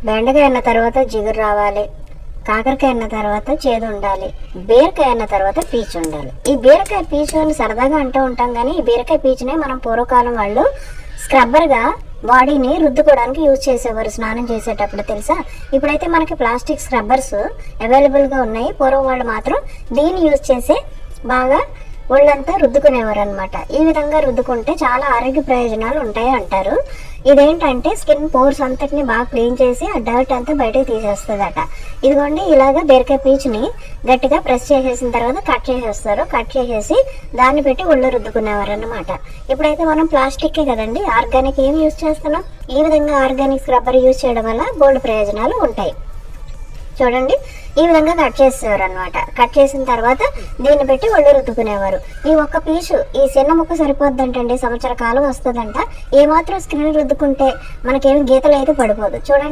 బెండకాయ అన్న తర్వాత జిగురు రావాలి, కాకరకాయ అన్న తర్వాత చేదు ఉండాలి, బీరకాయ అన్న తర్వాత పీచు ఉండాలి. ఈ బీరకాయ పీచు అని సరదాగా అంటూ ఉంటాం, కానీ ఈ బీరకాయ పీచునే మనం పూర్వకాలం వాళ్ళు స్క్రబ్బర్గా బాడీని రుద్దుకోవడానికి యూజ్ చేసేవారు స్నానం చేసేటప్పుడు, తెలుసా? ఇప్పుడైతే మనకి ప్లాస్టిక్ స్క్రబ్బర్స్ అవైలబుల్గా ఉన్నాయి. పూర్వం వాళ్ళు మాత్రం దీన్ని యూజ్ చేసి బాగా ఒళ్ళంతా రుద్దుకునేవారు అనమాట. ఈ విధంగా రుద్దుకుంటే చాలా ఆరోగ్య ప్రయోజనాలు ఉంటాయి అంటారు. ఇదేంటంటే స్కిన్ పోర్స్ అంతటిని బాగా క్లీన్ చేసి ఆ డర్ట్ అంతా బయటకు తీసేస్తుందట. ఇదిగోండి, ఇలాగ బీరకాయ పీచుని గట్టిగా ప్రెస్ చేసేసిన తర్వాత కట్ చేసేస్తారు. కట్ చేసేసి దాన్ని పెట్టి ఒళ్ళు రుద్దుకునేవారు అనమాట. ఇప్పుడైతే మనం ప్లాస్టిక్కే కదండి, ఆర్గానిక్ ఏమి యూజ్ చేస్తున్నాం. ఈ విధంగా ఆర్గానిక్ స్క్రబ్బర్ యూజ్ చేయడం వల్ల బోల్డ్ ప్రయోజనాలు ఉంటాయి. చూడండి, ఈ విధంగా కట్ చేసేవారు అనమాట. కట్ చేసిన తర్వాత దీన్ని పెట్టి ఒళ్ళు రుద్దుకునేవారు. ఈ ఒక్క పీసు, ఈ చిన్న ముక్క సరిపోద్దంటండి, సంవత్సర కాలం వస్తుందంట. ఏమాత్రం స్క్రీన్ రుద్దుకుంటే మనకేమి గీతలు అయితే పడిపోదు. చూడండి.